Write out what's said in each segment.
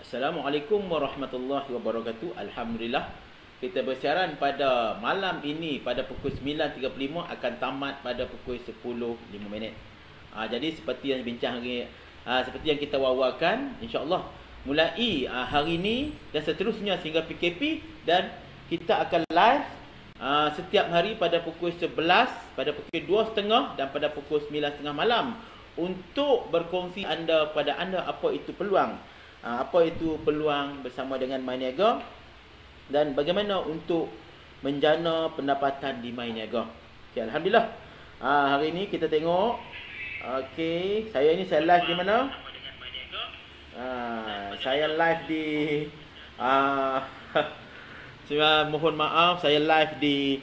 Assalamualaikum warahmatullahi wabarakatuh. Alhamdulillah, kita bersiaran pada malam ini pada pukul 9.35 akan tamat pada pukul 10.05. Jadi seperti yang bincang hari, seperti yang kita wawarkan, insya-Allah mulai hari ini dan seterusnya sehingga PKP, dan kita akan live setiap hari pada pukul 11, pada pukul 2.30 dan pada pukul 9.30 malam untuk berkongsi pada anda apa itu peluang. Apa itu peluang bersama dengan MyNiaga dan bagaimana untuk menjana pendapatan di MyNiaga. Okay, Alhamdulillah. Hari ini kita tengok. Okey, saya live di mana? Saya live di mohon maaf, saya live di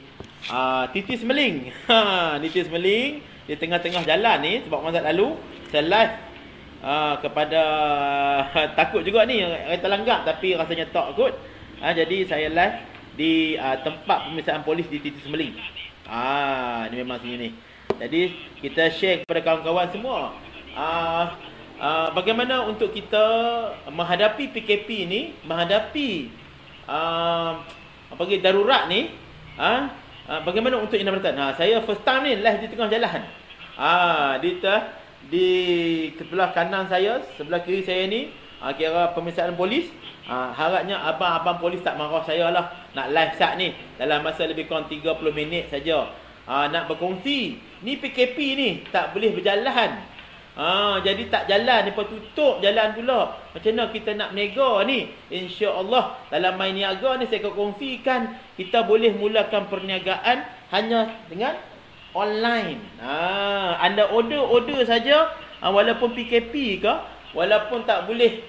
Titis Meling. Titis Meling di tengah-tengah jalan ni sebab masa lalu saya live kepada takut juga ni kereta langgak tapi rasanya tak kot. Jadi saya live di tempat pemeriksaan polis di Titis Meling. Ni memang sini ni. Jadi kita share kepada kawan-kawan semua bagaimana untuk kita menghadapi PKP ni, menghadapi darurat ni, bagaimana untuk pendapatan. Saya first time ni live di tengah jalan. Di sebelah kanan saya, sebelah kiri saya ni kira pemeriksaan polis. Harapnya abang-abang polis tak marah saya lah nak live saat ni dalam masa lebih kurang 30 minit saja. Nak berkongsi ni PKP ni tak boleh berjalan. Jadi tak jalan, lepas tutup jalan pula. Macam mana kita nak berniaga ni? InsyaAllah dalam MyNiaga ni saya akan kongsikan kita boleh mulakan perniagaan hanya dengan online. Anda order saja, walaupun PKP ke, walaupun tak boleh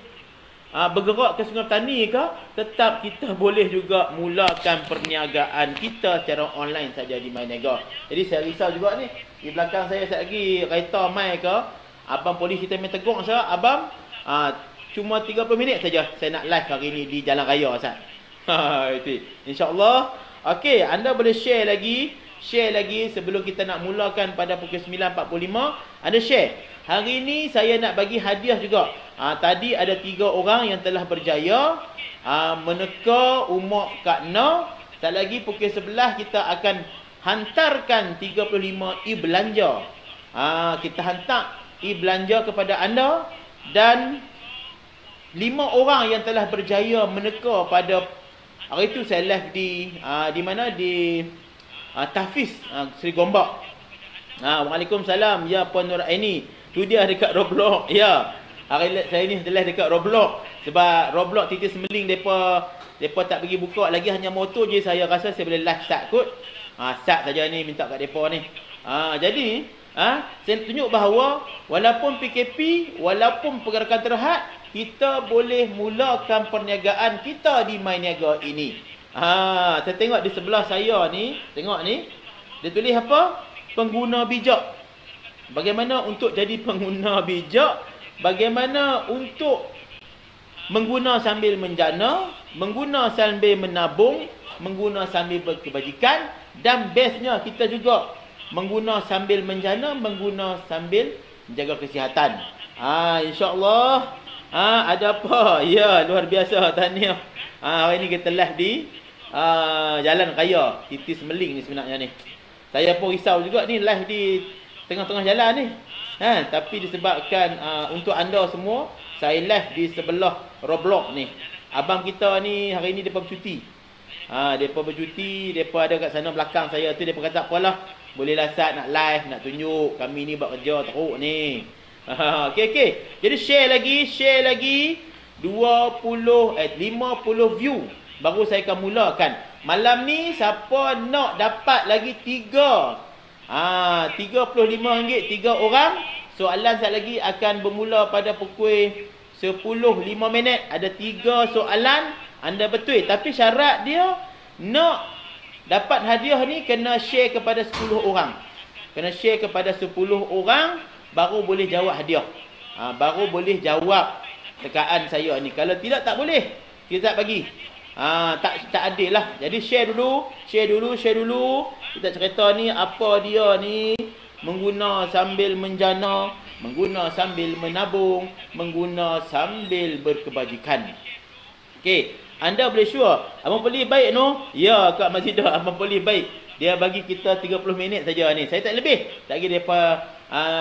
bergerak ke Sungai Petani ke, tetap kita boleh juga mulakan perniagaan kita secara online saja di MyNiaga. Jadi saya risau juga ni, di belakang saya sekejap lagi kereta mai ke, abang polis kita main tegur saya, abang cuma 30 minit saja saya nak live hari ni di jalan raya Ustaz. Itu insya-Allah. Okey, anda boleh share lagi sebelum kita nak mulakan pada pukul 9.45. Anda share. Hari ini saya nak bagi hadiah juga. Tadi ada 3 orang yang telah berjaya meneka umur Kak No. Tak lagi pukul 11 kita akan hantarkan 35 e-belanja. Kita hantar e-belanja kepada anda, dan 5 orang yang telah berjaya meneka pada hari itu saya live di mana, di Tahfiz Seri Gombak. Waalaikumsalam ya Puan Nur Aini. Tu dia dekat Roblox. Ya. Hari saya ni live dekat Roblox. Sebab Roblox Titis Meling depa tak pergi buka lagi, hanya motor je saya rasa saya boleh live start kot. Start saja ni minta kat depa ni. Jadi saya tunjuk bahawa walaupun PKP, walaupun pergerakan terhad, kita boleh mulakan perniagaan kita di MyNiaga ini. Saya tengok di sebelah saya ni, tengok ni, dia tulis apa? Pengguna bijak. Bagaimana untuk jadi pengguna bijak? Bagaimana untuk mengguna sambil menjana, mengguna sambil menabung, mengguna sambil berkebajikan, dan bestnya kita juga mengguna sambil menjana, mengguna sambil menjaga kesihatan. InsyaAllah. Ada apa? Ya, luar biasa. Tahniah. Hari ni kita live di Jalan Raya Titis Meling ni sebenarnya ni. Saya pun risau juga ni live di tengah-tengah jalan ni. Tapi disebabkan untuk anda semua, saya live di sebelah Roblox ni. Abang kita ni hari ni depa bercuti. Depa bercuti, depa ada kat sana belakang saya tu, depa kata apalah, bolehlah Ustaz nak live, nak tunjuk kami ni buat kerja teruk ni. Okey. Jadi share lagi 50 view baru saya akan mulakan. Malam ni siapa nak dapat lagi 3 RM35 3 orang. Soalan sekali lagi akan bermula pada pukul 10.05. Ada 3 soalan anda betul, tapi syarat dia nak dapat hadiah ni kena share kepada 10 orang. Kena share kepada 10 orang baru boleh jawab hadiah. Baru boleh jawab tekaan saya ni. Kalau tidak tak boleh. Kita tak bagi. Tak adil lah. Jadi share dulu. Kita cerita ni apa dia ni mengguna sambil menjana, mengguna sambil menabung, mengguna sambil berkebajikan. Okey, anda boleh sure Abang Poli baik no? Ya, Kak Mazidah, Abang Poli baik. Dia bagi kita 30 minit saja ni. Saya tak lebih. Tak kira depa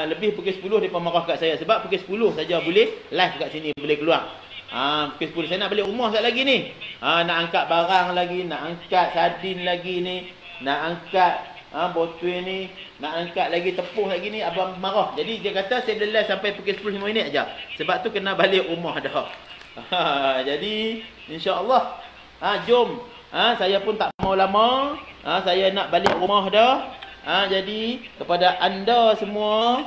lebih pukul 10 depa marah kat saya sebab pukul 10 saja boleh live kat sini, boleh keluar. Pukul 10 saya nak balik rumah sekejap lagi ni. Nak angkat barang lagi, nak angkat sardin lagi ni, nak angkat botol ni, nak angkat lagi tepung lagi ni, abang marah. Jadi dia kata saya boleh live sampai pukul 10 5 minit aja. Sebab tu kena balik rumah dah. Jadi insya-Allah jom. Saya pun tak mau lama. Saya nak balik rumah dah. Jadi kepada anda semua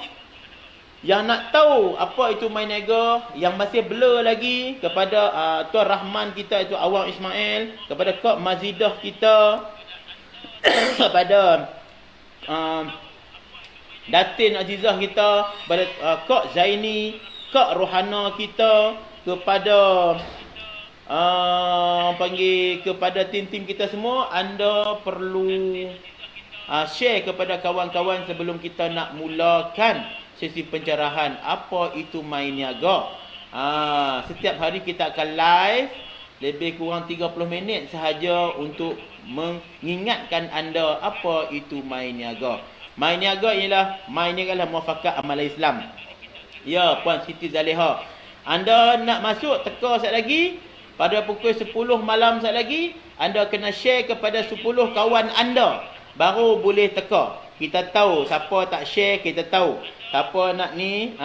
yang nak tahu apa itu My Niaga, yang masih blur lagi, kepada Tuan Rahman kita itu Awang Ismail, kepada Kak Mazidah kita, kepada Datin Azizah kita, kepada Kak Zaini, Kak Rohana kita, kepada kepada tim-tim kita semua, anda perlu share kepada kawan-kawan sebelum kita nak mulakan sesi pencerahan apa itu My Niaga. Setiap hari kita akan live lebih kurang 30 minit sahaja untuk mengingatkan anda apa itu My Niaga. My Niaga ialah muafakat amal Islam. Ya, Puan Siti Zaleha, anda nak masuk teka sekejap lagi pada pukul 10 malam sekejap lagi, anda kena share kepada 10 kawan anda baru boleh teka. Kita tahu siapa tak share, kita tahu siapa nak ni,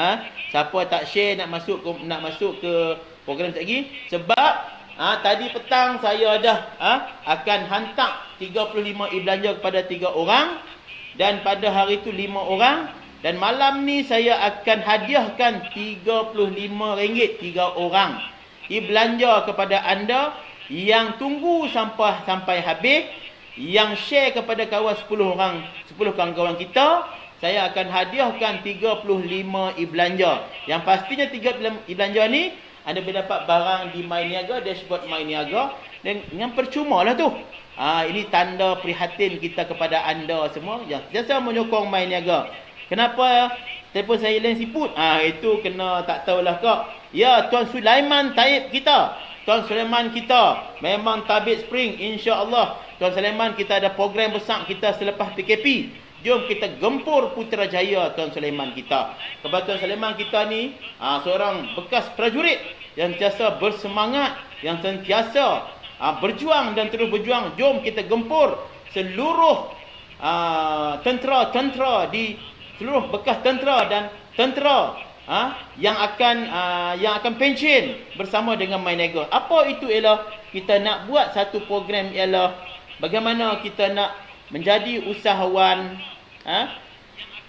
siapa tak share nak masuk ke program sekejap lagi. Sebab tadi petang saya dah akan hantar 35 e-belanja kepada 3 orang, dan pada hari itu 5 orang, dan malam ni saya akan hadiahkan RM35 3 orang e-belanja kepada anda yang tunggu sampai habis. Yang share kepada kawan 10 kawan-kawan kita, saya akan hadiahkan 35 e-belanja. Yang pastinya 3 e-belanja ni anda boleh dapat barang di My Niaga, dashboard My Niaga, dan yang percuma lah tu. Ini tanda prihatin kita kepada anda semua yang sentiasa menyokong My Niaga. Kenapa telefon saya lain siput? Itu kena tak tahulah Kak. Ya, Tuan Sulaiman Taib kita. Tuan Sulaiman kita memang tabit spring, insya-Allah. Tuan Sulaiman, kita ada program besar kita selepas PKP. Jom kita gempur Putrajaya Tuan Sulaiman kita. Kepada Tuan Sulaiman kita ni seorang bekas prajurit yang sentiasa bersemangat, yang sentiasa berjuang dan terus berjuang. Jom kita gempur seluruh tentera di seluruh bekas tentera dan tentera yang akan pension bersama dengan My Niaga. Apa itu ialah kita nak buat satu program, ialah bagaimana kita nak menjadi usahawan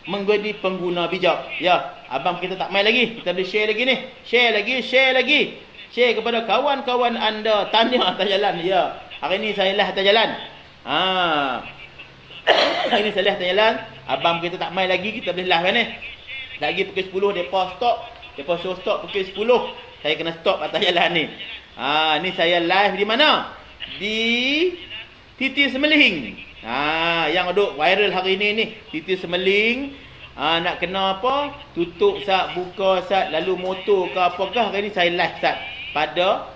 menjadi pengguna bijak. Ya, abang kita tak main lagi. Kita boleh share lagi ni. Share lagi. Share kepada kawan-kawan anda. Tanya atas jalan. Ya, hari ni saya lah atas jalan. Hari ni saya lah atas jalan. Abang kita tak main lagi. Kita boleh lah kan ni. Lagi pukul 10 depa stop. Depa suruh stop pukul 10. Saya kena stop atas jalan ni. Ni saya live di mana? Di Titi Semeling. Yang duk viral hari ni Titi Semeling. Nak kena apa? Tutup sat, buka sat, lalu motor ke apakah. Hari ni saya live sat pada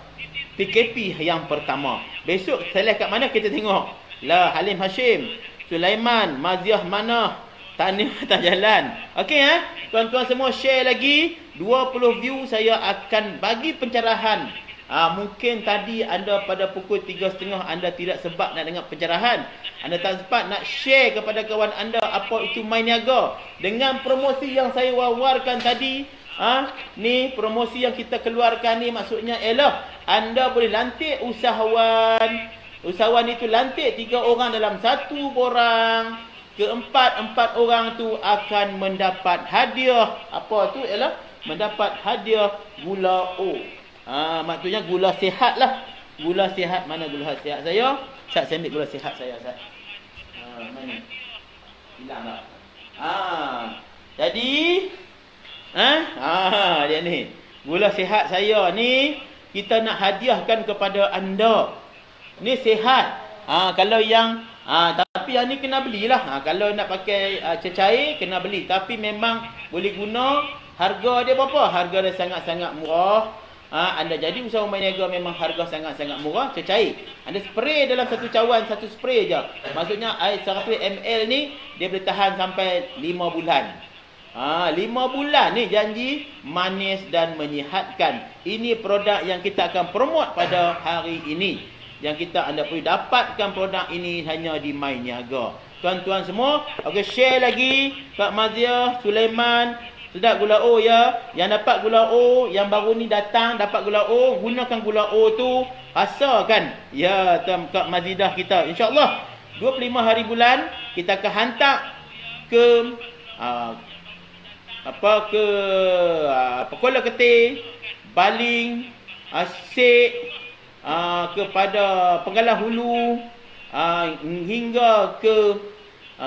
PKP yang pertama. Besok saya live kat mana kita tengok. Lah Halim Hashim, Sulaiman, Maziah mana? Tanya atas jalan. Okey tuan-tuan semua share lagi. 20 view saya akan bagi pencerahan. Mungkin tadi anda pada pukul 3.30 anda tidak sempat nak dengar pencerahan. Anda tak sempat nak share kepada kawan anda apa itu My Niaga. Dengan promosi yang saya wawarkan tadi, ni promosi yang kita keluarkan ni maksudnya ialah anda boleh lantik usahawan. Usahawan itu lantik 3 orang dalam satu borang. Keempat orang tu akan mendapat hadiah. Apa tu ialah mendapat hadiah gula O. Maksudnya gula sihat lah. Gula sihat. Mana gula sihat saya? Saya ambil gula sihat saya. Mana? Hilang tak? Jadi dia ni. Gula sihat saya ni kita nak hadiahkan kepada anda. Ni sihat. Kalau yang tapi Tapi yang ni kena belilah. Kalau nak pakai cecair kena beli. Tapi memang boleh guna. Harga dia berapa? Harga dia sangat-sangat murah. Anda jadi usaha rumah niaga memang harga sangat-sangat murah. Cecair, anda spray dalam satu cawan, satu spray je. Maksudnya air 100 ml ni dia boleh tahan sampai 5 bulan. 5 bulan ni janji manis dan menyihatkan. Ini produk yang kita akan promote pada hari ini. Yang anda perlu dapatkan produk ini hanya di My Niaga. Tuan-tuan semua, okey, share lagi Kak Mazia, Sulaiman. Sedap gula O ya. Yang dapat gula O, yang baru ni datang dapat gula O, gunakan gula O tu, rasakan. Ya, Kak Mazidah kita. InsyaAllah 25 hari bulan kita akan hantar ke Kuala Ketih, Baling, Sek, kepada Penggalan Hulu, hingga ke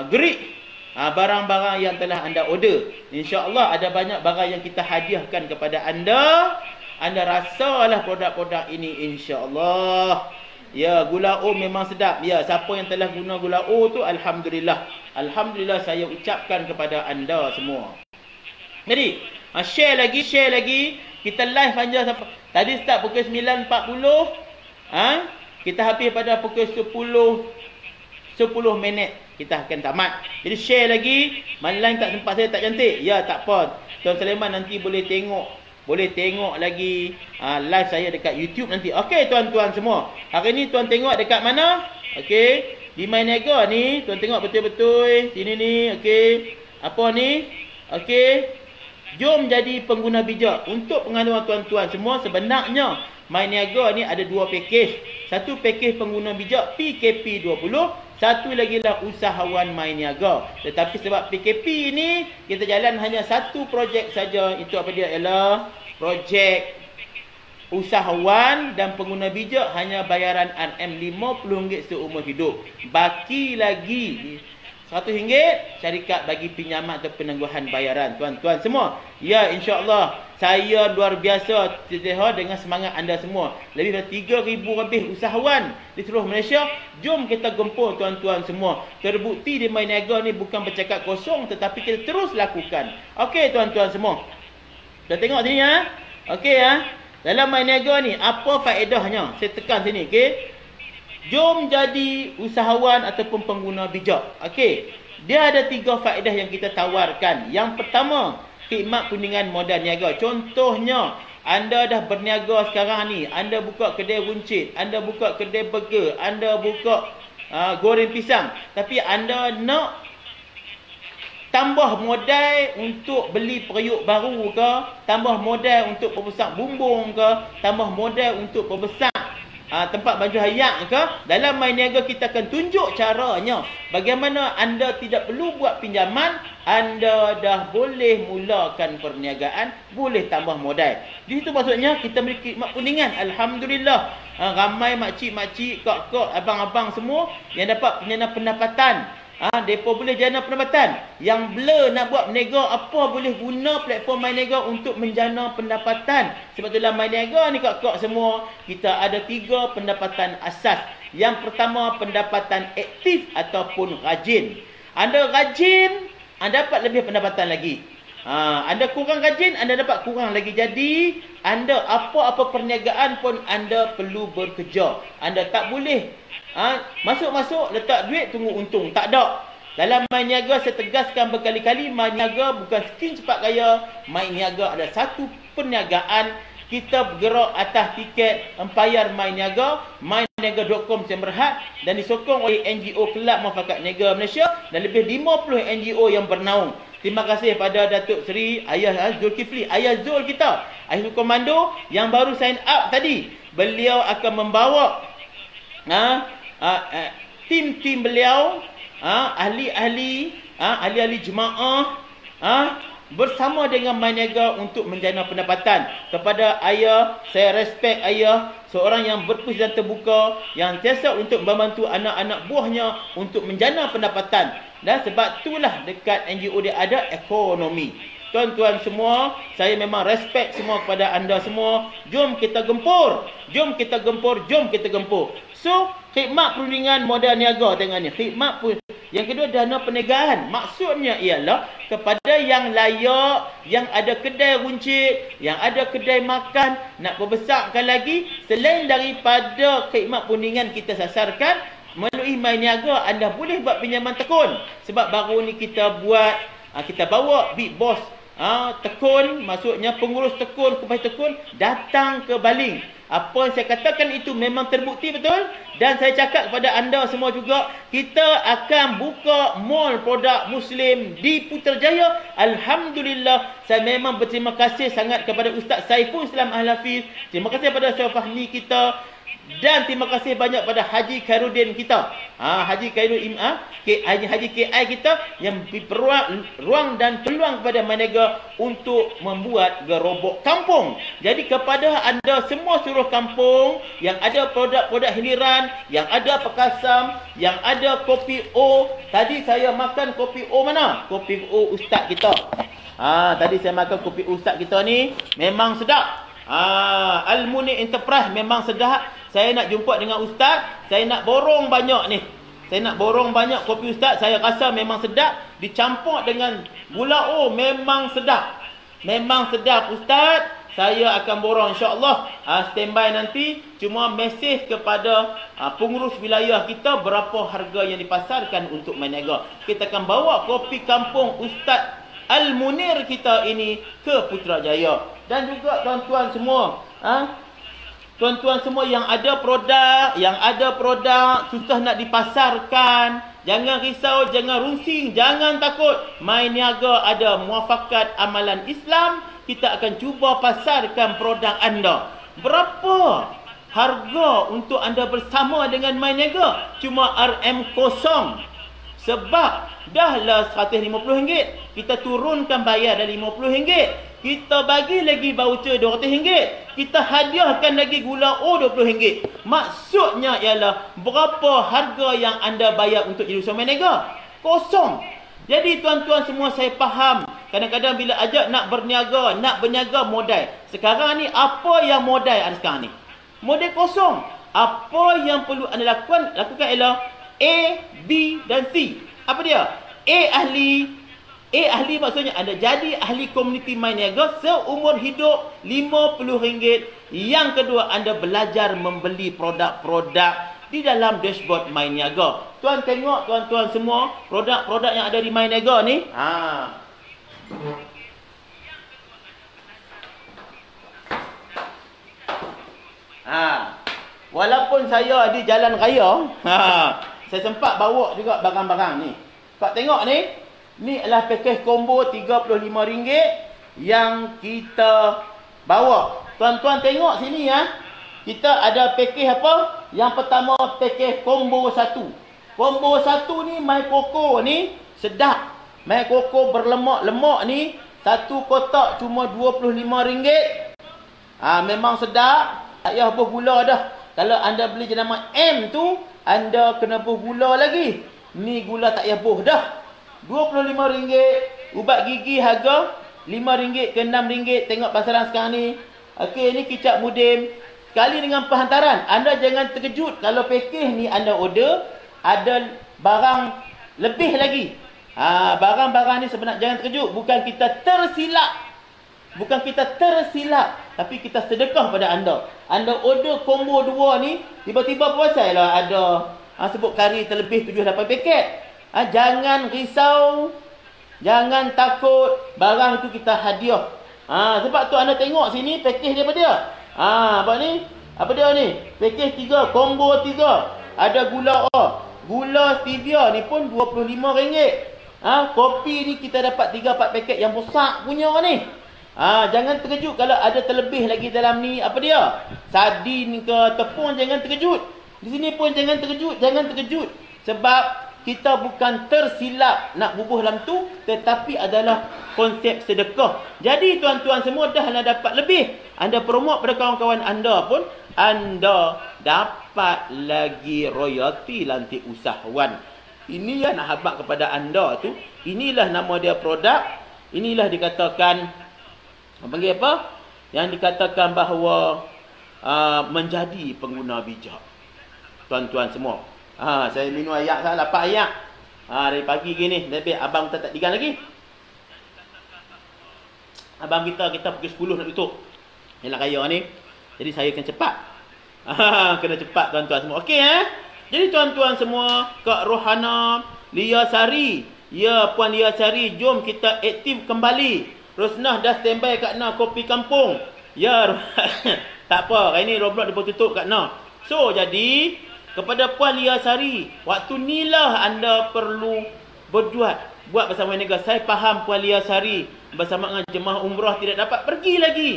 Gerik. Barang-barang yang telah anda order. InsyaAllah ada banyak barang yang kita hadiahkan kepada anda. Anda rasalah produk-produk ini insyaAllah. Ya, gula O memang sedap. Ya, siapa yang telah guna gula O tu, Alhamdulillah. Alhamdulillah saya ucapkan kepada anda semua. Jadi, share lagi. Kita live anja sampai tadi start pukul 9.40. Kita habis pada pukul 10 minit kita akan tamat. Jadi share lagi. Line tak sempat saya tak cantik. Ya, tak apa. Tuan Sulaiman nanti boleh tengok lagi live saya dekat YouTube nanti. Okey tuan-tuan semua. Hari ni tuan tengok dekat mana? Okey, di My Niaga ni tuan tengok betul-betul sini ni. Okey. Apa ni? Okey. Jom jadi pengguna bijak. Untuk pengalaman tuan-tuan semua, sebenarnya My Niaga ni ada dua pakej. Satu pakej pengguna bijak PKP 20. Satu lagi lah usahawan My Niaga. Tetapi sebab PKP ni kita jalan hanya satu projek saja. Itu apa dia? Ialah projek usahawan dan pengguna bijak hanya bayaran RM RM50 seumur hidup. Baki lagi RM100 syarikat bagi pinjaman atau penangguhan bayaran. Tuan-tuan semua, ya, insyaAllah saya luar biasa dengan semangat anda semua. Lebih dari 3,000 lebih usahawan di seluruh Malaysia. Jom kita gempur tuan-tuan semua. Terbukti di My Niaga ni bukan bercakap kosong, tetapi kita terus lakukan. Okey tuan-tuan semua, kita tengok sini ya. Okey ya. Dalam My Niaga ni apa faedahnya? Saya tekan sini, okey. Jom jadi usahawan ataupun pengguna bijak. Okey. Dia ada 3 faedah yang kita tawarkan. Yang pertama, khidmat kuningan modal niaga. Contohnya, anda dah berniaga sekarang ni, anda buka kedai runcit, anda buka kedai burger, anda buka goreng pisang, tapi anda nak tambah modal untuk beli periuk baru ke, tambah modal untuk perbesar bumbung ke, tambah modal untuk perbesar tempat baju hayak ke. Dalam My Niaga kita akan tunjuk caranya. Bagaimana anda tidak perlu buat pinjaman, anda dah boleh mulakan perniagaan, boleh tambah modal. Di situ maksudnya kita memiliki khidmat kuningan. Alhamdulillah. Ramai makcik-makcik, kak-kak, abang-abang semua yang dapat penjana pendapatan. Mereka boleh jana pendapatan. Yang blur nak buat berniaga, apa boleh guna platform My Niaga untuk menjana pendapatan. Sebab itulah My Niaga ni kak-kak semua, kita ada 3 pendapatan asas. Yang pertama, pendapatan aktif ataupun rajin. Anda rajin, anda dapat lebih pendapatan lagi. Anda kurang rajin, anda dapat kurang lagi. Jadi, anda apa-apa perniagaan pun anda perlu bekerja. Anda tak boleh masuk-masuk letak duit tunggu untung. Tak ada. Dalam My Niaga saya tegaskan berkali-kali, My Niaga bukan skim cepat kaya. My Niaga ada satu perniagaan. Kita bergerak atas tiket empayar My Niaga, myniaga.com yang berhad dan disokong oleh NGO Kelab Muafakat Niaga Malaysia dan lebih 50 NGO yang bernaung. Terima kasih pada Datuk Seri Ayah Zulkifli, Ayah Zul kita, Ayah Komando yang baru sign up tadi. Beliau akan membawa tim-tim beliau, ahli-ahli jemaah bersama dengan My Niaga untuk menjana pendapatan. Kepada ayah, saya respect ayah, seorang yang berpuas dan terbuka, yang tiasa untuk membantu anak-anak buahnya untuk menjana pendapatan. Dan sebab itulah dekat NGO dia ada ekonomi. Tuan-tuan semua, saya memang respect semua kepada anda semua. Jom kita gempur. Jom kita gempur. Jom kita gempur. So, khidmat perundingan modal niaga tengok ni. Khidmat Yang kedua, dana perniagaan. Maksudnya ialah kepada yang layak, yang ada kedai runcit, yang ada kedai makan, nak perbesarkan lagi, selain daripada khidmat puningan kita sasarkan, melalui My Niaga anda boleh buat pinjaman tekun. Sebab baru ni kita buat, kita bawa Big Boss tekun, maksudnya pengurus tekun, kupas tekun datang ke Baling. Apa yang saya katakan itu memang terbukti betul. Dan saya cakap kepada anda semua juga, kita akan buka mall produk Muslim di Putrajaya. Alhamdulillah, saya memang berterima kasih sangat kepada Ustaz Saiful Islam Al-Hafiz. Terima kasih kepada Syekh Fahmi kita. Dan terima kasih banyak pada Haji Khairuddin kita. Haji Khairuddin Haji KI kita yang beri ruang dan peluang kepada My Niaga untuk membuat gerobok kampung. Jadi kepada anda semua seluruh kampung yang ada produk-produk hiliran, yang ada Pekasam, yang ada kopi O. Tadi saya makan kopi O mana? Kopi O ustaz kita. Tadi saya makan kopi O ustaz kita ni memang sedap. Al-Munir Enterprise memang sedap. Saya nak jumpa dengan ustaz, saya nak borong banyak ni. Saya nak borong banyak kopi ustaz, saya rasa memang sedap. Dicampur dengan gula O memang sedap. Memang sedap ustaz. Saya akan borong insya-Allah. Standby nanti. Cuma mesej kepada pengurus wilayah kita berapa harga yang dipasarkan untuk My Niaga. Kita akan bawa kopi kampung Ustaz Al-Munir kita ini ke Putrajaya. Dan juga tuan-tuan semua, tuan-tuan semua yang ada produk susah nak dipasarkan, jangan risau, jangan runsing, jangan takut. My Niaga ada muafakat amalan Islam. Kita akan cuba pasarkan produk anda. Berapa harga untuk anda bersama dengan My Niaga? Cuma RM0. Sebab dahlah RM150. Kita turunkan bayar dari RM50. Kita bagi lagi voucher RM200. Kita hadiahkan lagi gula O RM20. Maksudnya ialah berapa harga yang anda bayar untuk jadi usaha My Niaga? Kosong. Jadi tuan-tuan semua, saya faham. Kadang-kadang bila ajak nak berniaga modal. Sekarang ni apa yang modal ada sekarang ni? Modal kosong. Apa yang perlu anda lakukan ialah A, B dan C. Apa dia? A ahli maksudnya anda jadi ahli komuniti My Niaga seumur hidup RM50. Yang kedua, anda belajar membeli produk-produk di dalam dashboard My Niaga. Tuan tengok tuan-tuan semua produk-produk yang ada di My Niaga ni. Walaupun saya di jalan raya, saya sempat bawa juga barang-barang ni. Kau tengok ni. Ni adalah pakej combo RM35 yang kita bawa. Tuan-tuan tengok sini ya. Kita ada pakej apa? Yang pertama pakej combo 1. Combo 1 ni My Coco ni sedap. My Coco berlemak-lemak ni satu kotak cuma RM25. Memang sedap. Tak payah bergula dah. Kalau anda beli jenama M tu, anda kena bergula lagi. Ni gula tak payah boh dah. RM25. Ubat gigi harga RM5 ke RM6. Tengok pasaran sekarang ni. Okey, ni kicap mudim. Sekali dengan penghantaran. Anda jangan terkejut kalau pakej ni anda order ada barang lebih lagi. Barang-barang ni sebenarnya jangan terkejut. Bukan kita tersilap. Tapi kita sedekah pada anda. Anda order combo 2 ni, tiba-tiba pasal lah ada sebut kari terlebih 7-8 paket. Jangan risau. Jangan takut. Barang tu kita hadiah. Sebab tu anda tengok sini pakej dia apa dia? Apa ni? Apa dia ni? Pakej 3, combo 3. Ada gula O. Gula stevia ni pun RM25. Kopi ni kita dapat 3-4 paket yang besar punya ni. Jangan terkejut kalau ada terlebih lagi dalam ni. Apa dia? Sardin ke tepung, jangan terkejut. Di sini pun jangan terkejut. Sebab kita bukan tersilap nak bubuh dalam tu, tetapi adalah konsep sedekah. Jadi tuan-tuan semua dah anda dapat lebih. Anda promote pada kawan-kawan anda pun, anda dapat lagi royalty lantik usahawan. Ini yang nak habaq kepada anda tu. Inilah nama dia produk. Inilah dikatakan, panggil apa? Yang dikatakan bahawa menjadi pengguna bijak. Tuan-tuan semua. Saya minum ayak saya 8 ayak. Dari pagi gini, tapi abang kita tak tinggal lagi. Abang kita pukul 10 nak tutup. Yalah raya ni. Jadi saya kena cepat. Kena cepat tuan-tuan semua. Okey Jadi tuan-tuan semua, Kak Rohana, Lia Sari, ya Puan Lia Sari, jom kita aktif kembali. Rosnah dah standby kat Nah Kopi Kampung. Ya, tak apa. Hari ni Roblox dia pun tutup kat Nah. So, jadi kepada Puan Lia Sari, waktu inilah anda perlu buat bersama negara. Saya faham Puan Lia Sari bersama dengan jemaah umrah tidak dapat pergi lagi.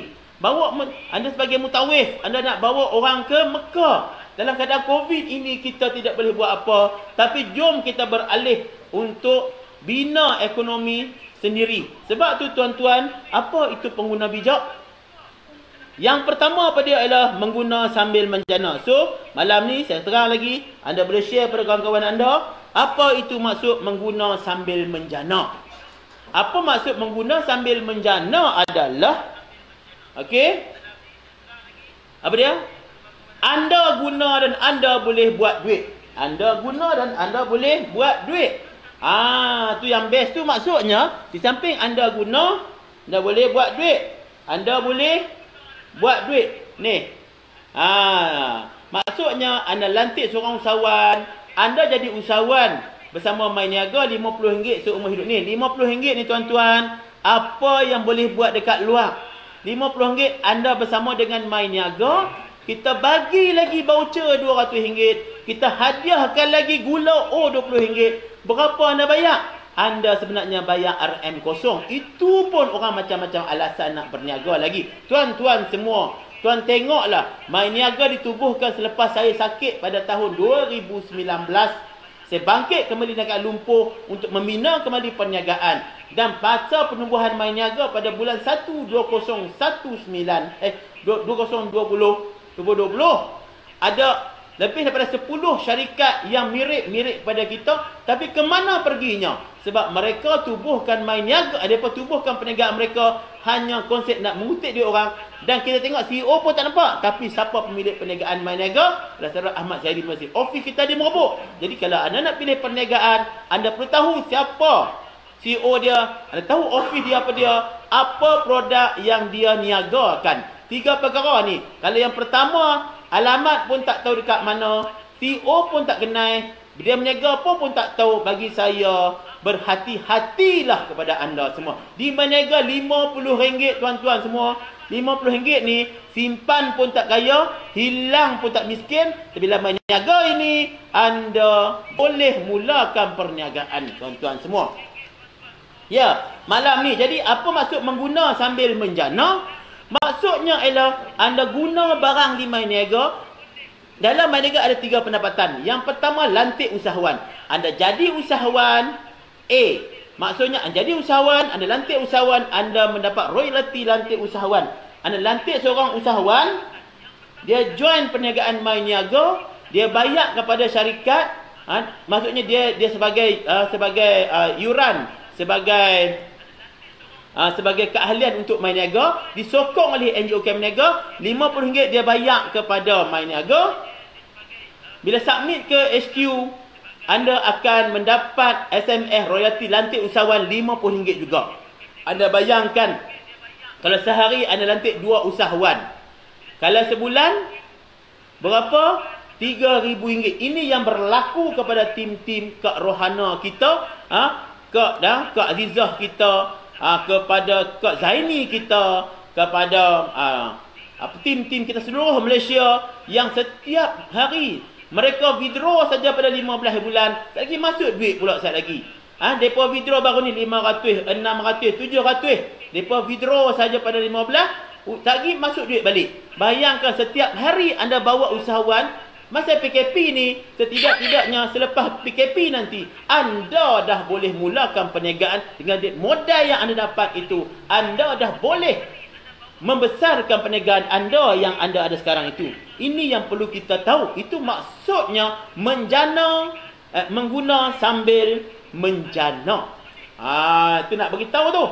Anda sebagai mutawif, anda nak bawa orang ke Mekah. Dalam keadaan Covid ini kita tidak boleh buat apa. Tapi jom kita beralih untuk bina ekonomi sendiri. Sebab tu tuan-tuan, apa itu pengguna bijak? Yang pertama apa dia ialah mengguna sambil menjana. So, malam ni saya terang lagi, anda boleh share pada kawan-kawan anda, apa itu maksud mengguna sambil menjana. Apa maksud mengguna sambil menjana adalah, okey, apa dia? Anda guna dan anda boleh buat duit. Anda guna dan anda boleh buat duit. Tu yang best tu maksudnya, di samping anda guna, anda boleh buat duit. Anda boleh buat duit. Ni. Maksudnya anda lantik seorang usahawan, anda jadi usahawan bersama My Niaga RM50 seumur hidup ni. RM50 ni tuan-tuan, apa yang boleh buat dekat luar. RM50 anda bersama dengan My Niaga, kita bagi lagi voucher RM200, kita hadiahkan lagi gula RM20. Berapa anda bayar? Anda sebenarnya bayar RM kosong. Itu pun orang macam-macam alasan nak berniaga lagi. Tuan-tuan semua, tuan tengoklah, My Niaga ditubuhkan selepas saya sakit pada tahun 2019. Saya bangkit kembali dekat Lumpur untuk membina kembali perniagaan. Dan masa penumbuhan My Niaga pada bulan 1 2019 ada lebih daripada 10 syarikat yang mirip-mirip pada kita. Tapi ke mana perginya? Sebab mereka tubuhkan My Niaga, mereka tubuhkan perniagaan mereka hanya konsep nak mengutip duit orang. Dan kita tengok CEO pun tak nampak. Tapi siapa pemilik perniagaan My Niaga? Saudara Ahmad Zaidi Masih. Ofis kita di Merbuk. Jadi kalau anda nak pilih perniagaan, anda perlu tahu siapa CEO dia, anda tahu ofis dia, apa produk yang dia niagakan. 3 perkara ni. Kalau yang pertama, alamat pun tak tahu dekat mana, CEO pun tak kenal, dia berniaga pun tak tahu, bagi saya berhati-hatilah kepada anda semua. Di berniaga RM50 tuan-tuan semua. RM50 ni simpan pun tak kaya, hilang pun tak miskin. Tapi dalam berniaga ini anda boleh mulakan perniagaan tuan-tuan semua. Ya, malam ni. Jadi apa maksud mengguna sambil menjana? Maksudnya ialah anda guna barang di My Niaga. Dalam My Niaga ada 3 pendapatan. Yang pertama, lantik usahawan. Anda jadi usahawan A. Maksudnya anda jadi usahawan, anda lantik usahawan, anda mendapat royalty lantik usahawan. Anda lantik seorang usahawan, dia join perniagaan My Niaga, dia bayar kepada syarikat, maksudnya dia sebagai yuran, sebagai keahlian untuk My Niaga, disokong oleh NGO Camp Niaga. RM50 dia bayar kepada My Niaga. Bila submit ke HQ, anda akan mendapat SMS royalty lantik usahawan RM50 juga. Anda bayangkan, kalau sehari anda lantik 2 usahawan, kalau sebulan berapa? RM3,000. Ini yang berlaku kepada tim-tim Kak Rohana kita, Kak Azizah kita, kepada Kak Zaini kita, kepada tim-tim kita seluruh Malaysia yang setiap hari mereka withdraw saja pada 15 bulan. Sekali lagi masuk duit pula sekali lagi. Mereka withdraw baru ni 500, 600, 700. Mereka withdraw saja pada 15. Lagi masuk duit balik. Bayangkan setiap hari anda bawa usahawan. Masa PKP ni, setidak-tidaknya selepas PKP nanti, anda dah boleh mulakan perniagaan dengan duit modal yang anda dapat itu. Anda dah boleh membesarkan perniagaan anda yang anda ada sekarang itu. Ini yang perlu kita tahu. Itu maksudnya menjana, mengguna sambil menjana. Itu nak beritahu tu.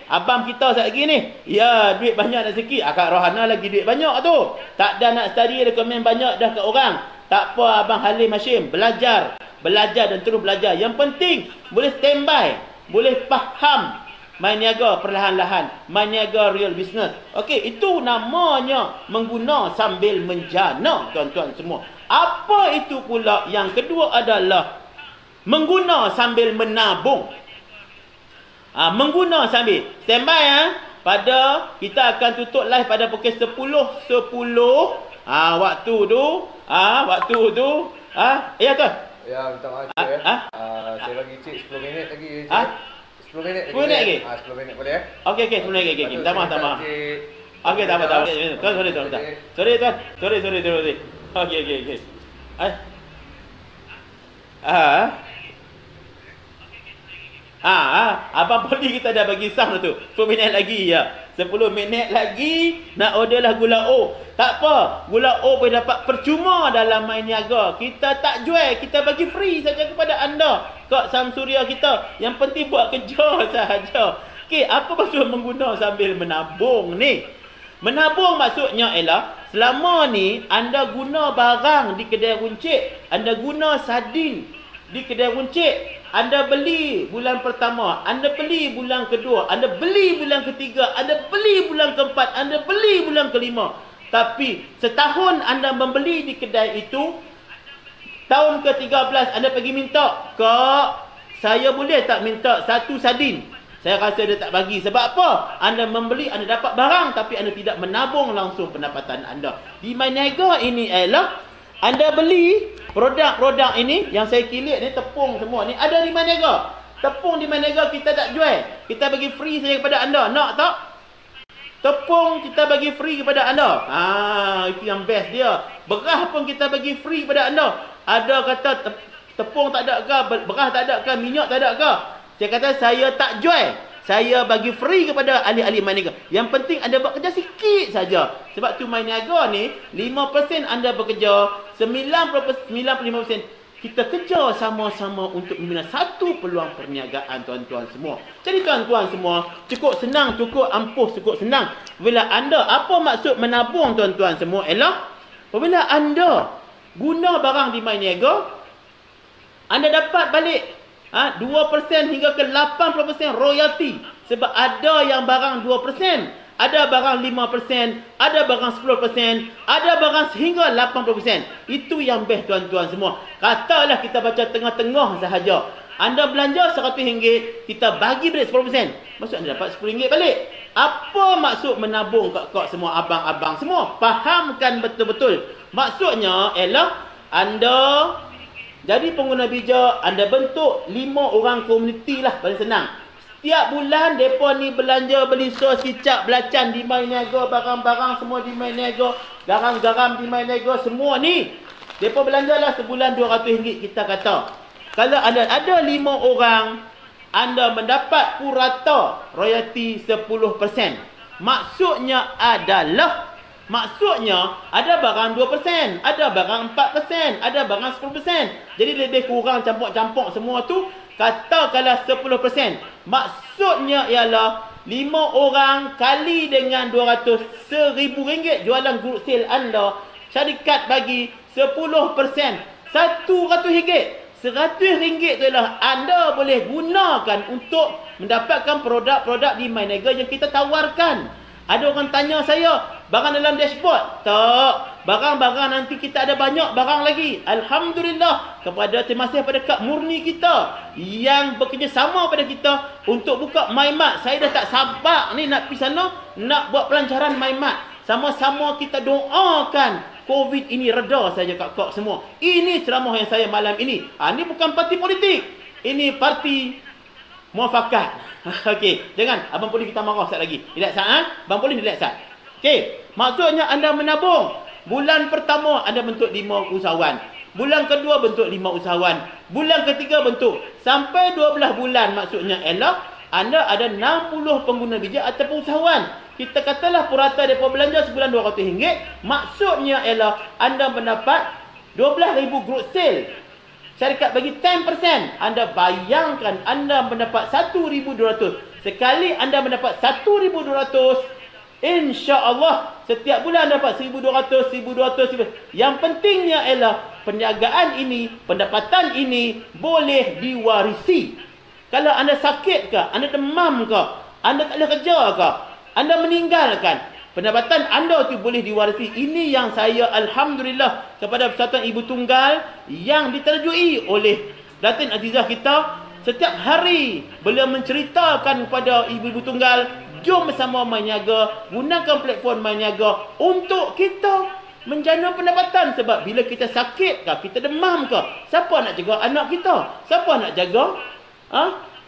Abang kita sekejap lagi ni, ya, duit banyak nak sikit. Kak Rohana lagi duit banyak tu. Tak ada nak study, rekomen banyak dah ke orang. Tak apa Abang Halim Hashim, belajar belajar dan terus belajar. Yang penting boleh standby, boleh faham main niaga perlahan-lahan, main niaga real business. Okey, itu namanya mengguna sambil menjana, tuan-tuan semua. Apa itu pula yang kedua adalah mengguna sambil menabung. Mengguna sambil standby pada kita akan tutup live pada pukul 10.10. Waktu tu ya tuan. Ya, minta maaf saya bagi cik 10 minit lagi. 10 minit lagi. 10 minit boleh Okey, 10 minit lagi. Minta maaf. Okey, tak apa. Tuan, sorry. Okey. Abang Poli kita dah bagi sah tu. 10 minit lagi ya. 10 minit lagi nak orderlah gula O. Tak apa, gula O boleh dapat percuma dalam main niaga. Kita tak jual, kita bagi free saja kepada anda. Kak Samsuria kita, yang penting buat kerja sahaja. Okey, apa maksud mengguna sambil menabung ni? Menabung maksudnya ialah selama ni anda guna barang di kedai runcit, anda guna sardin di kedai runcit, anda beli bulan pertama, anda beli bulan kedua, anda beli bulan ketiga, anda beli bulan keempat, anda beli bulan kelima. Tapi setahun anda membeli di kedai itu, tahun ke-13 anda pergi minta, "Kak, saya boleh tak minta satu sardin?" Saya rasa dia tak bagi. Sebab apa? Anda membeli, anda dapat barang tapi anda tidak menabung langsung pendapatan anda. Di Myniaga ini ialah anda beli produk-produk ini yang saya kilit ni, tepung semua ni ada di Myniaga. Tepung di Myniaga kita tak jual. Kita bagi free saja kepada anda. Nak tak? Tepung kita bagi free kepada anda. Itu yang best dia. Beras pun kita bagi free kepada anda. Ada kata tepung tak ada ke, beras tak ada ke, minyak tak ada ke? Saya kata saya tak jual. Saya bagi free kepada ahli-ahli Myniaga. Yang penting anda buat kerja sikit saja. Sebab tu Myniaga ni 5% anda bekerja, 95% kita kerja sama-sama untuk membina satu peluang perniagaan, tuan-tuan semua. Jadi tuan-tuan semua, cukup senang, cukup ampuh, cukup senang. Bila anda, apa maksud menabung tuan-tuan semua? Ialah apabila anda guna barang di Myniaga, anda dapat balik 2% hingga ke 80% royalty. Sebab ada yang barang 2%, ada barang 5%, ada barang 10%, ada barang sehingga 80%. Itu yang best tuan-tuan semua. Katalah kita baca tengah-tengah sahaja. Anda belanja RM100, kita bagi balik 10%. Maksud anda dapat RM10 balik. Apa maksud menabung kak-kak semua, abang-abang semua? Fahamkan betul-betul. Maksudnya ialah anda jadi pengguna bijak, anda bentuk 5 orang komuniti lah, paling senang. Setiap bulan mereka ni belanja beli sos, kicap, belacan di Myniaga, barang-barang semua di Myniaga, garam-garam di Myniaga, semua ni mereka belanjalah sebulan RM200 kita kata. Kalau ada 5 orang, anda mendapat purata royalty 10%. Maksudnya ada barang 2%, ada barang 4%, ada barang 10%. Jadi lebih kurang campur-campur semua tu, katakanlah 10%. Maksudnya ialah 5 orang kali dengan 200, RM1,000 jualan group sale anda. Syarikat bagi 10%, RM100. RM100 tu ialah anda boleh gunakan untuk mendapatkan produk-produk di Myniaga yang kita tawarkan. Ada orang tanya saya, barang dalam dashboard? Tak. Barang-barang nanti kita ada banyak barang lagi. Alhamdulillah. Terima kasih pada Kak Murni kita yang bekerjasama pada kita untuk buka MyMart. Saya dah tak sabar ni nak pergi sana, nak buat pelancaran MyMart. Sama-sama kita doakan COVID ini reda saja kak-kak semua. Ini ceramah yang saya malam ini. Ini bukan parti politik. Ini parti muafakat. Okey, jangan abang Poli kita marah sekali lagi. Relax abang Poli relax sat. Okey, maksudnya anda menabung. Bulan pertama anda bentuk 5 usahawan. Bulan kedua bentuk 5 usahawan. Bulan ketiga bentuk sampai 12 bulan, maksudnya ialah anda ada 60 pengguna bijak ataupun usahawan. Kita katalah purata mereka belanja sebulan RM200. Maksudnya ialah anda mendapat 12,000 group sale. Syarikat bagi 10%. Anda bayangkan anda mendapat 1,200. Sekali anda mendapat 1,200, insya-Allah setiap bulan dapat 1,200, 1,200. Yang pentingnya ialah perniagaan ini, pendapatan ini boleh diwarisi. Kalau anda sakit ke, anda demam ke, anda tak boleh kerja ke, anda meninggalkan, pendapatan anda itu boleh diwarisi. Ini yang saya alhamdulillah kepada Persatuan Ibu Tunggal yang diterjui oleh Datin Azizah kita. Setiap hari beliau menceritakan kepada ibu-ibu tunggal, jom bersama Myniaga, gunakan platform Myniaga untuk kita menjana pendapatan. Sebab bila kita sakit ke, kita demam ke, siapa nak jaga anak kita? Siapa nak jaga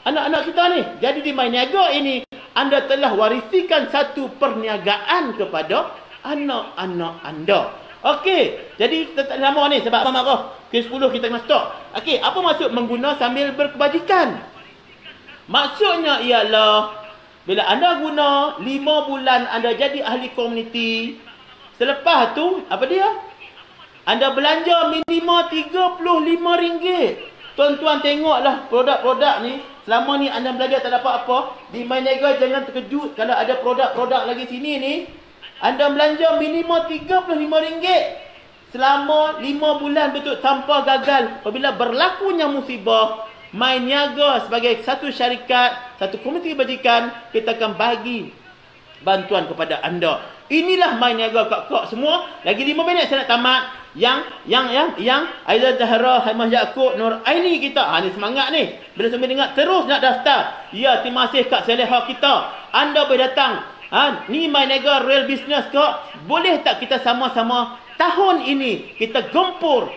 anak-anak kita ni? Jadi di Myniaga ini, anda telah warisikan satu perniagaan kepada anak-anak anda. Okey, jadi kita tak lama ni sebab apa marah. Ke-10 kita kena stop. Okey, apa maksud mengguna sambil berkebajikan? Maksudnya ialah bila anda guna 5 bulan anda jadi ahli komuniti. Selepas tu, apa dia? Anda belanja minimum RM35. Tuan-tuan tengoklah produk-produk ni. Selama ni anda belajar tak dapat apa. Di Myniaga jangan terkejut kalau ada produk-produk lagi sini ni. Anda belanja minimum RM35 selama 5 bulan betul tanpa gagal. Apabila berlakunya musibah, Myniaga sebagai satu syarikat, satu komuniti kebajikan, kita akan bagi bantuan kepada anda. Inilah Myniaga kak-kak semua. Lagi 5 minit saya nak tamat. Yang Aizah Zahra, Haimah Yaakob, Nur Aini kita. Ni semangat ni. Bila sampai dengar terus nak daftar. Ya, terima kasih Kak Seleha kita. Anda boleh datang. Ni Myniaga Real Business kak. Boleh tak kita sama-sama tahun ini kita gempur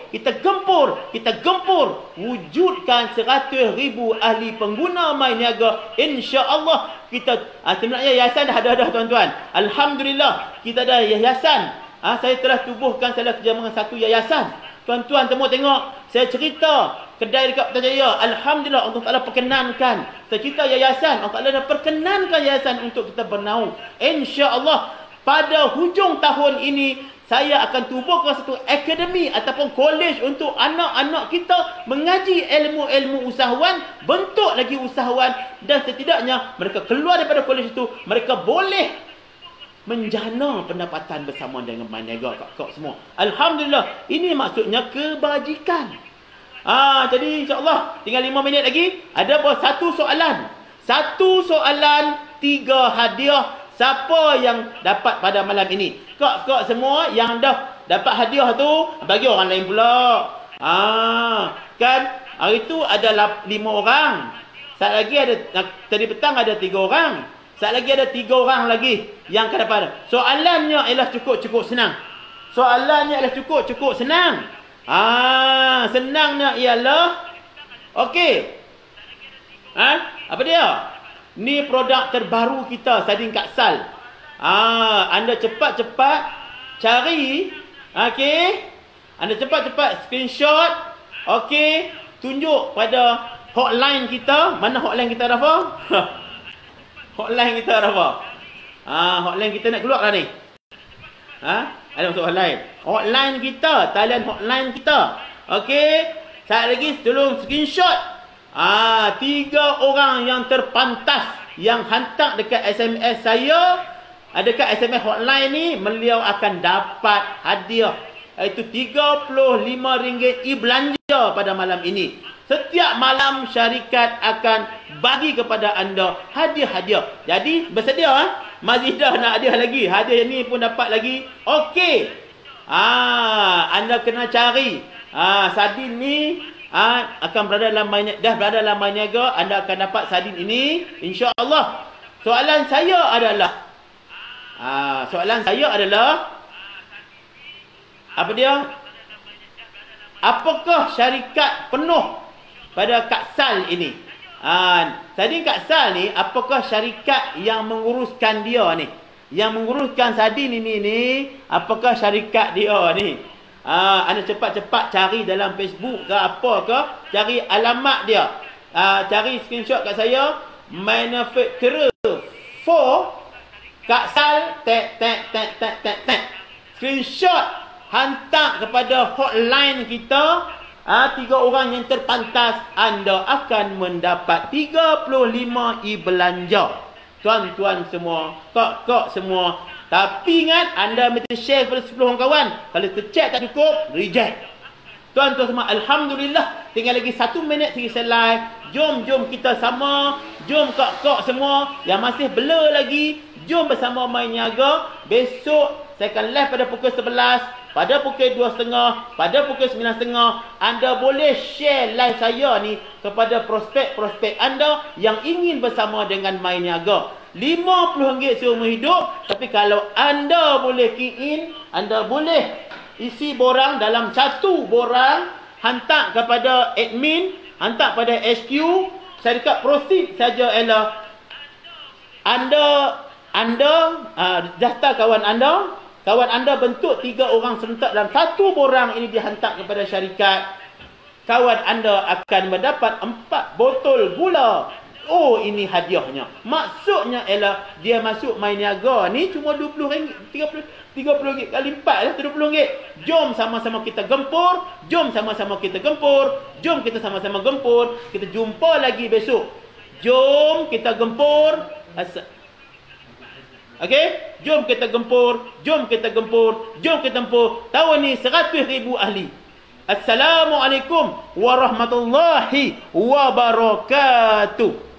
wujudkan 100,000 ahli pengguna Myniaga. InsyaAllah kita sebenarnya yayasan dah ada tuan-tuan. Alhamdulillah kita ada yayasan. Saya telah tubuhkan salah kerja dengan satu yayasan. Tuan-tuan semua tengok, saya cerita kedai dekat Putrajaya. Alhamdulillah Allah Ta'ala perkenankan. Saya cerita yayasan, Allah Ta'ala dah perkenankan yayasan untuk kita bernaung. InsyaAllah pada hujung tahun ini saya akan tubuhkan satu akademi ataupun kolej untuk anak-anak kita mengaji ilmu-ilmu usahawan, bentuk lagi usahawan, dan setidaknya mereka keluar daripada kolej itu, mereka boleh menjana pendapatan bersama dengan Myniaga kak-kak semua. Alhamdulillah, ini maksudnya kebajikan. Jadi insyaAllah tinggal 5 minit lagi. Ada satu soalan. 3 hadiah. Siapa yang dapat pada malam ini? Kak-kak semua yang dah dapat hadiah tu bagi orang lain pula. Kan hari tu ada 5 orang. Saat lagi ada, tadi petang ada 3 orang. Saat lagi ada 3 orang lagi yang akan dapat. Soalannya ialah cukup senang. Senangnya ialah okey. Apa dia? Ni produk terbaru kita, sardin kaksal. Anda cepat-cepat cari. Okey. Anda cepat-cepat screenshot. Okey, tunjuk pada hotline kita. Mana hotline kita, Rafa? Hotline kita, Rafa. Hotline kita nak keluar dah ni. Ada masuk hotline. Hotline kita, talian hotline kita. Okey. Saat lagi tolong screenshot. 3 orang yang terpantas yang hantar dekat SMS saya, dekat SMS hotline ni, beliau akan dapat hadiah, iaitu RM35 e-belanja pada malam ini. Setiap malam syarikat akan bagi kepada anda hadiah-hadiah. Jadi bersedia Mazidah nak hadiah lagi. Hadiah ni pun dapat lagi. Okey. Anda kena cari. Sardin ni akan berada dalam Myniaga. Anda akan dapat sardin ini insya-Allah. Soalan saya adalah apa dia? Apakah syarikat penuh pada kaksal ini? Sardin kaksal ni, apakah syarikat yang menguruskan dia ni? Yang menguruskan sardin ini ni, apakah syarikat dia ni? Anda cepat-cepat cari dalam Facebook ke apa ke, cari alamat dia. Cari screenshot kat saya, manufacturer for kaksal screenshot, hantar kepada hotline kita. 3 orang yang terpantas, anda akan mendapat 35 e-belanja. Tuan-tuan semua, kak-kak semua. Tapi ingat, anda mesti share kepada 10 orang kawan. Kalau tercek tak cukup, reject. Tuan-tuan semua, alhamdulillah, tinggal lagi 1 minit lagi selesai. Jom kita sama, jom kak-kak semua yang masih blur lagi, jom bersama main niaga. Besok saya akan live pada pukul 11, pada pukul 2.30, pada pukul 9.30. Anda boleh share live saya ni kepada prospek-prospek anda yang ingin bersama dengan main niaga. RM50 seumur hidup. Tapi kalau anda boleh key in, anda boleh isi borang dalam satu borang, hantar kepada admin, hantar pada HQ. Saya dekat proceed saja ialah anda daftar kawan anda bentuk 3 orang serentak dalam satu borang ini dihantar kepada syarikat. Kawan anda akan mendapat 4 botol gula. Oh, ini hadiahnya. Maksudnya ialah dia masuk main niaga ni cuma RM20, RM30 kali 4 lah, RM20. Jom sama-sama kita gempur, jom sama-sama kita gempur, jom kita sama-sama gempur. Kita jumpa lagi besok. Jom kita gempur. Okey? Jom kita gempur, jom kita gempur, jom kita gempur. Tahun ni 100,000 ahli. Assalamualaikum warahmatullahi wabarakatuh.